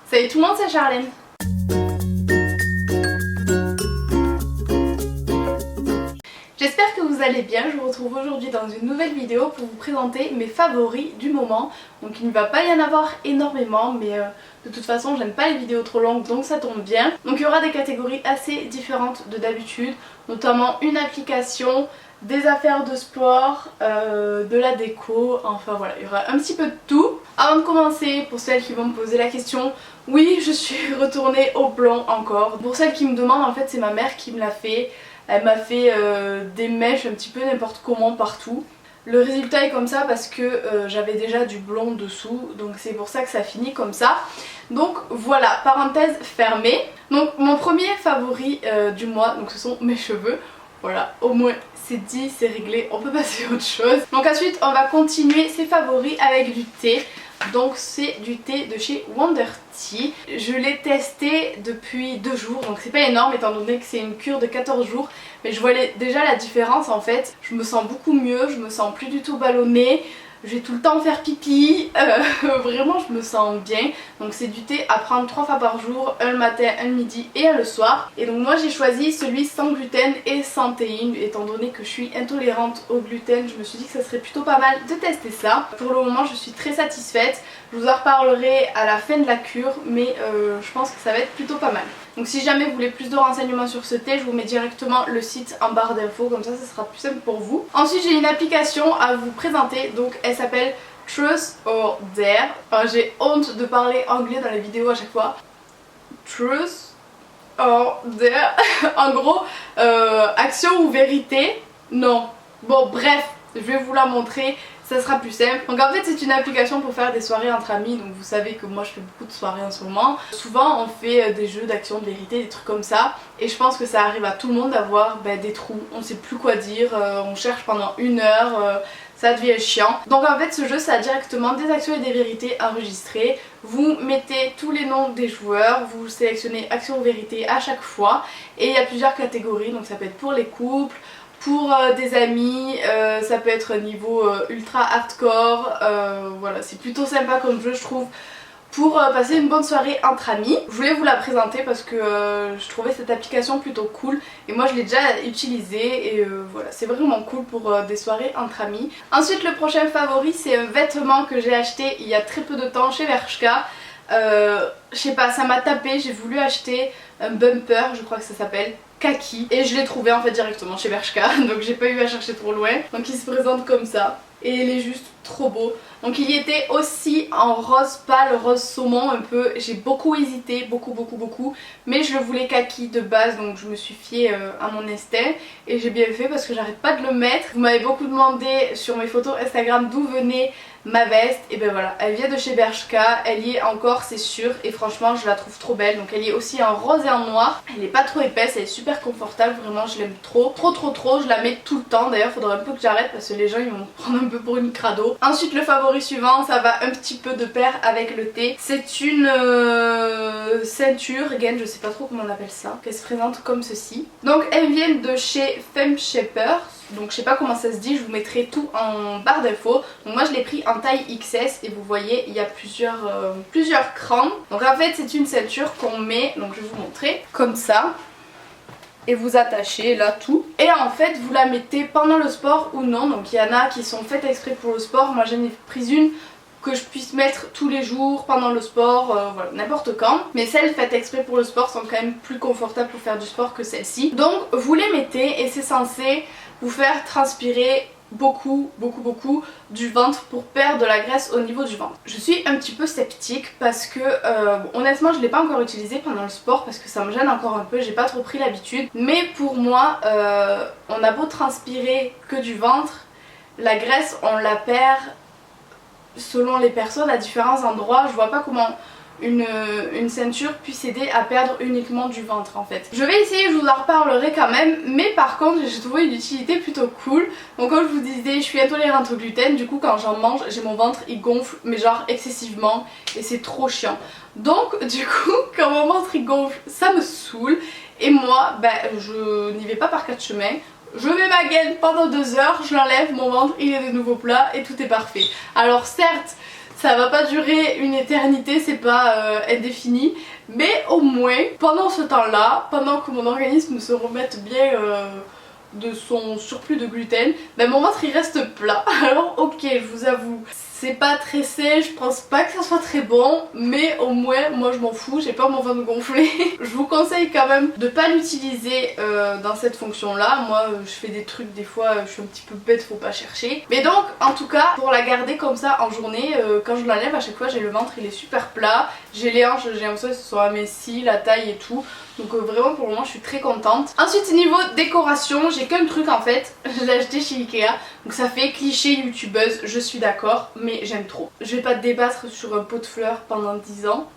Salut tout le monde, c'est Charlène. J'espère que vous allez bien, je vous retrouve aujourd'hui dans une nouvelle vidéo pour vous présenter mes favoris du moment. Donc il ne va pas y en avoir énormément, mais de toute façon j'aime pas les vidéos trop longues, donc ça tombe bien. Donc il y aura des catégories assez différentes de d'habitude, notamment une application, des affaires de sport, de la déco, enfin voilà, il y aura un petit peu de tout. Avant de commencer, pour celles qui vont me poser la question, oui, je suis retournée au blond encore. Pour celles qui me demandent, en fait c'est ma mère qui me l'a fait. Elle m'a fait des mèches un petit peu n'importe comment partout. Le résultat est comme ça parce que j'avais déjà du blond dessous, donc c'est pour ça que ça finit comme ça. Donc voilà, parenthèse fermée. Donc mon premier favori du mois, donc ce sont mes cheveux. Voilà, au moins c'est dit, c'est réglé, on peut passer à autre chose. Donc ensuite on va continuer ces favoris avec du thé. Donc c'est du thé de chez Wonder Tea. Je l'ai testé depuis 2 jours, donc c'est pas énorme étant donné que c'est une cure de 14 jours. Mais je vois déjà la différence en fait. Je me sens beaucoup mieux, je me sens plus du tout ballonnée. Je vais tout le temps faire pipi, vraiment je me sens bien. Donc c'est du thé à prendre 3 fois par jour, un le matin, un le midi et un le soir. Et donc moi j'ai choisi celui sans gluten et sans théine, étant donné que je suis intolérante au gluten. Je me suis dit que ça serait plutôt pas mal de tester ça. Pour le moment je suis très satisfaite. Je vous en reparlerai à la fin de la cure, mais je pense que ça va être plutôt pas mal. Donc si jamais vous voulez plus de renseignements sur ce thé, je vous mets directement le site en barre d'infos, comme ça sera plus simple pour vous. Ensuite j'ai une application à vous présenter, donc elle s'appelle Truth or Dare. Enfin, j'ai honte de parler anglais dans les vidéos à chaque fois. Truth or Dare. En gros, action ou vérité? Non. Bon bref, je vais vous la montrer. Ça sera plus simple. Donc en fait c'est une application pour faire des soirées entre amis. Donc vous savez que moi je fais beaucoup de soirées en ce moment. Souvent on fait des jeux d'action, de vérité, des trucs comme ça. Et je pense que ça arrive à tout le monde d'avoir des trous. On sait plus quoi dire, on cherche pendant 1 heure, ça devient chiant. Donc en fait ce jeu ça a directement des actions et des vérités enregistrées. Vous mettez tous les noms des joueurs, vous sélectionnez action ou vérité à chaque fois. Et il y a plusieurs catégories, donc ça peut être pour les couples, pour des amis, ça peut être niveau ultra hardcore, voilà, c'est plutôt sympa comme jeu je trouve pour passer une bonne soirée entre amis. Je voulais vous la présenter parce que je trouvais cette application plutôt cool et moi je l'ai déjà utilisée et voilà, c'est vraiment cool pour des soirées entre amis. Ensuite le prochain favori c'est un vêtement que j'ai acheté il y a très peu de temps chez Bershka. Je sais pas, ça m'a tapé, j'ai voulu acheter un bumper, je crois que ça s'appelle, kaki, et je l'ai trouvé en fait directement chez Bershka, donc j'ai pas eu à chercher trop loin. Donc il se présente comme ça et il est juste trop beau. Donc il y était aussi en rose pâle, rose saumon un peu. J'ai beaucoup hésité, beaucoup, mais je le voulais kaki de base, donc je me suis fiée à mon instinct et j'ai bien fait parce que j'arrête pas de le mettre. Vous m'avez beaucoup demandé sur mes photos Instagram d'où venait ma veste, et ben voilà, elle vient de chez Bershka, elle y est encore c'est sûr, et franchement je la trouve trop belle. Donc elle y est aussi en rose et en noir, elle est pas trop épaisse, elle est super confortable, vraiment je l'aime trop, je la mets tout le temps. D'ailleurs faudrait un peu que j'arrête parce que les gens ils vont me prendre un peu pour une crado. Ensuite le favori suivant, ça va un petit peu de pair avec le thé, c'est une ceinture, again je sais pas trop comment on appelle ça, qu'elle se présente comme ceci. Donc elles viennent de chez Femme Shapers. Donc je sais pas comment ça se dit, je vous mettrai tout en barre d'infos. Donc moi je l'ai pris en taille XS et vous voyez il y a plusieurs crans. Donc en fait c'est une ceinture qu'on met, donc je vais vous montrer, comme ça. Et vous attachez là tout. Et en fait vous la mettez pendant le sport ou non. Donc il y en a qui sont faites exprès pour le sport, moi j'en ai pris une que je puisse mettre tous les jours, pendant le sport, voilà, n'importe quand. Mais celles faites exprès pour le sport sont quand même plus confortables pour faire du sport que celle-ci. Donc vous les mettez et c'est censé vous faire transpirer beaucoup du ventre pour perdre de la graisse au niveau du ventre. Je suis un petit peu sceptique parce que honnêtement je l'ai pas encore utilisé pendant le sport parce que ça me gêne encore un peu, j'ai pas trop pris l'habitude. Mais pour moi on a beau transpirer que du ventre, la graisse on la perd selon les personnes à différents endroits. Je vois pas comment une ceinture puisse aider à perdre uniquement du ventre en fait. Je vais essayer, je vous en reparlerai quand même, mais par contre j'ai trouvé une utilité plutôt cool. Donc comme je vous disais, je suis intolérante au gluten, du coup quand j'en mange, j'ai mon ventre il gonfle mais genre excessivement et c'est trop chiant. Donc du coup quand mon ventre il gonfle, ça me saoule et moi je n'y vais pas par 4 chemins. Je mets ma gaine pendant 2 heures, je l'enlève, mon ventre il est de nouveau plat et tout est parfait. Alors certes Ça va pas durer une éternité, c'est pas indéfini, mais au moins pendant ce temps-là, pendant que mon organisme se remette bien de son surplus de gluten, ben mon ventre il reste plat. Alors ok, je vous avoue, c'est pas très sain, je pense pas que ça soit très bon, mais au moins moi je m'en fous, j'ai peur mon ventre gonfler. Je vous conseille quand même de pas l'utiliser dans cette fonction là. Moi je fais des trucs des fois, je suis un petit peu bête, faut pas chercher. Mais donc en tout cas pour la garder comme ça en journée, quand je l'enlève à chaque fois j'ai le ventre il est super plat, j'ai les hanches, j'ai l'impression que ce soit aminci, la taille et tout. Donc vraiment pour le moment je suis très contente. Ensuite niveau décoration, j'ai qu'un truc en fait, je l'ai acheté chez Ikea. Donc ça fait cliché youtubeuse, je suis d'accord, mais j'aime trop. Je vais pas débattre sur un pot de fleurs pendant 10 ans.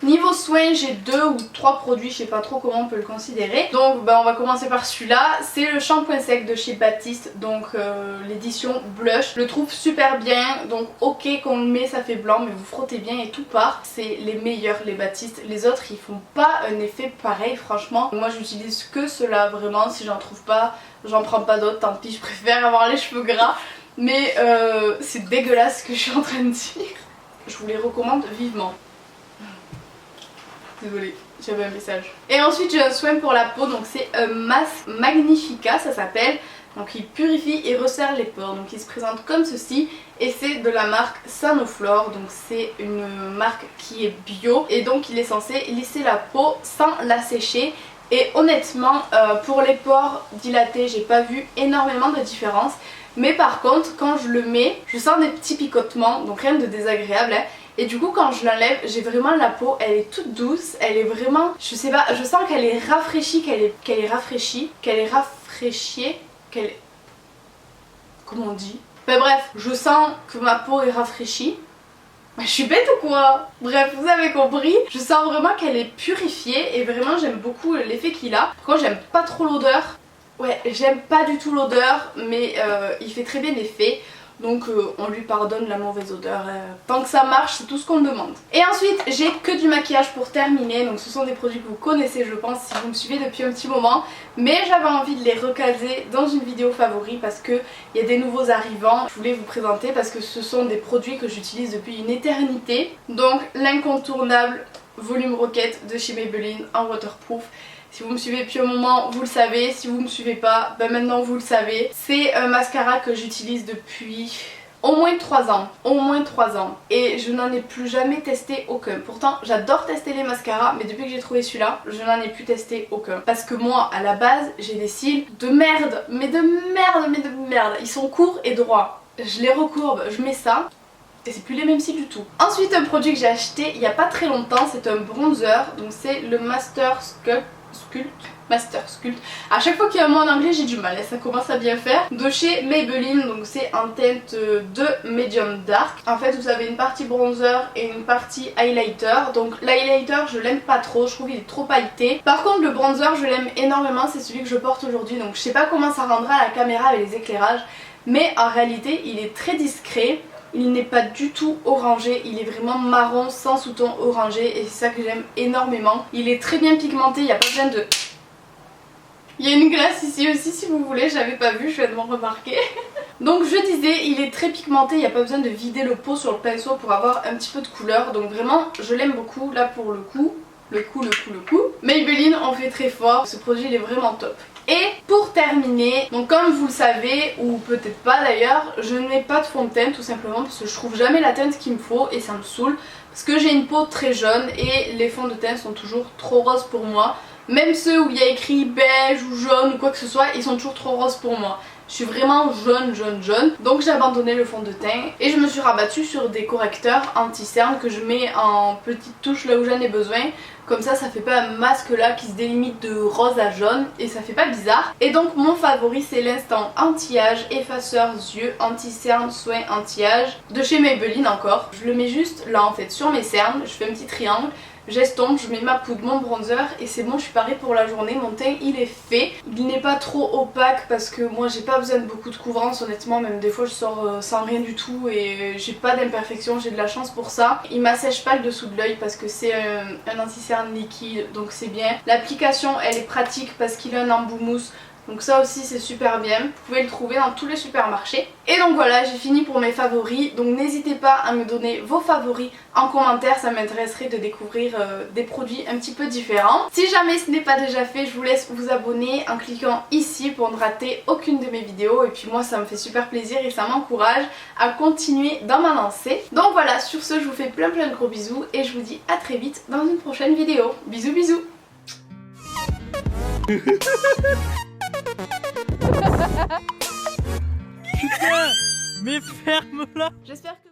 Niveau soins, j'ai 2 ou 3 produits, je sais pas trop comment on peut le considérer. Donc on va commencer par celui-là. C'est le shampoing sec de chez Baptiste, donc l'édition blush. Je le trouve super bien, donc ok qu'on le met ça fait blanc, mais vous frottez bien et tout part. C'est les meilleurs les Baptiste. Les autres ils font pas un effet pareil franchement. Moi j'utilise que ceux-là vraiment, si j'en trouve pas, j'en prends pas d'autres, tant pis, je préfère avoir les cheveux gras. Mais c'est dégueulasse ce que je suis en train de dire. Je vous les recommande vivement. Désolée, j'avais un message. Et ensuite j'ai un soin pour la peau, donc c'est un masque Magnifica, ça s'appelle. Donc il purifie et resserre les pores, donc il se présente comme ceci. Et c'est de la marque Sanoflore, donc c'est une marque qui est bio. Et donc il est censé lisser la peau sans la sécher. Et honnêtement, pour les pores dilatés, j'ai pas vu énormément de différence. Mais par contre, quand je le mets, je sens des petits picotements, donc rien de désagréable. Hein. Et du coup quand je l'enlève, j'ai vraiment la peau, elle est toute douce, elle est vraiment, je sais pas, je sens qu'elle est rafraîchie, qu'elle est rafraîchie, comment on dit? Ben bref, je sens que ma peau est rafraîchie. Je suis bête ou quoi? Bref, vous avez compris. Je sens vraiment qu'elle est purifiée et vraiment j'aime beaucoup l'effet qu'il a. Par contre j'aime pas trop l'odeur. Ouais, j'aime pas du tout l'odeur, mais il fait très bien l'effet. Donc on lui pardonne la mauvaise odeur. Tant que ça marche, c'est tout ce qu'on demande. Et ensuite, j'ai que du maquillage pour terminer. Donc ce sont des produits que vous connaissez, je pense, si vous me suivez depuis un petit moment. Mais j'avais envie de les recaser dans une vidéo favori parce qu'il y a des nouveaux arrivants. Je voulais vous présenter parce que ce sont des produits que j'utilise depuis une éternité. Donc l'incontournable Volume Rocket de chez Maybelline en waterproof. Si vous me suivez depuis un moment, vous le savez. Si vous me suivez pas, ben maintenant vous le savez. C'est un mascara que j'utilise depuis au moins 3 ans. Au moins 3 ans. Et je n'en ai plus jamais testé aucun. Pourtant, j'adore tester les mascaras, mais depuis que j'ai trouvé celui-là, je n'en ai plus testé aucun. Parce que moi, à la base, j'ai des cils de merde. Mais de merde, mais de merde. Ils sont courts et droits. Je les recourbe, je mets ça. Et c'est plus les mêmes cils du tout. Ensuite, un produit que j'ai acheté il n'y a pas très longtemps, c'est un bronzer. Donc c'est le Master Sculpt. À chaque fois qu'il y a un mot en anglais j'ai du mal, ça commence à bien faire. De chez Maybelline, donc c'est en teinte de medium dark. En fait vous avez une partie bronzer et une partie highlighter. Donc l'highlighter je l'aime pas trop, je trouve qu'il est trop pailleté. Par contre le bronzer je l'aime énormément, c'est celui que je porte aujourd'hui. Donc je sais pas comment ça rendra à la caméra avec les éclairages, mais en réalité il est très discret. Il n'est pas du tout orangé, il est vraiment marron sans sous-ton orangé et c'est ça que j'aime énormément. Il est très bien pigmenté, il n'y a pas besoin de... Il y a une glace ici aussi si vous voulez, j'avais pas vu, je viens de m'en remarquer. Donc je disais, il est très pigmenté, il n'y a pas besoin de vider le pot sur le pinceau pour avoir un petit peu de couleur. Donc vraiment, je l'aime beaucoup, là pour le coup. Maybelline en fait très fort, ce produit il est vraiment top. Et pour terminer, donc comme vous le savez, ou peut-être pas d'ailleurs, je n'ai pas de fond de teint tout simplement parce que je trouve jamais la teinte qu'il me faut et ça me saoule. Parce que j'ai une peau très jaune et les fonds de teint sont toujours trop roses pour moi. Même ceux où il y a écrit beige ou jaune ou quoi que ce soit, ils sont toujours trop roses pour moi. Je suis vraiment jaune. Donc j'ai abandonné le fond de teint et je me suis rabattue sur des correcteurs anti-cerne que je mets en petites touches là où j'en ai besoin. Comme ça fait pas un masque là qui se délimite de rose à jaune et ça fait pas bizarre. Et donc mon favori c'est l'instant anti-âge, effaceur yeux, anti-cerne, soin anti-âge de chez Maybelline encore. Je le mets juste là en fait sur mes cernes, je fais un petit triangle. J'estompe, je mets ma poudre, mon bronzer et c'est bon, je suis parée pour la journée. Mon teint il est fait. Il n'est pas trop opaque parce que moi j'ai pas besoin de beaucoup de couvrance honnêtement. Même des fois je sors sans rien du tout et j'ai pas d'imperfection, j'ai de la chance pour ça. Il m'assèche pas le dessous de l'œil parce que c'est un anti-cerne liquide donc c'est bien. L'application elle est pratique parce qu'il a un embout mousse. Donc ça aussi c'est super bien, vous pouvez le trouver dans tous les supermarchés. Et donc voilà, j'ai fini pour mes favoris, donc n'hésitez pas à me donner vos favoris en commentaire, ça m'intéresserait de découvrir des produits un petit peu différents. Si jamais ce n'est pas déjà fait, je vous laisse vous abonner en cliquant ici pour ne rater aucune de mes vidéos, et puis moi ça me fait super plaisir et ça m'encourage à continuer dans ma lancée. Donc voilà, sur ce je vous fais plein de gros bisous et je vous dis à très vite dans une prochaine vidéo. Bisous bisous. Putain, mais ferme-la. J'espère que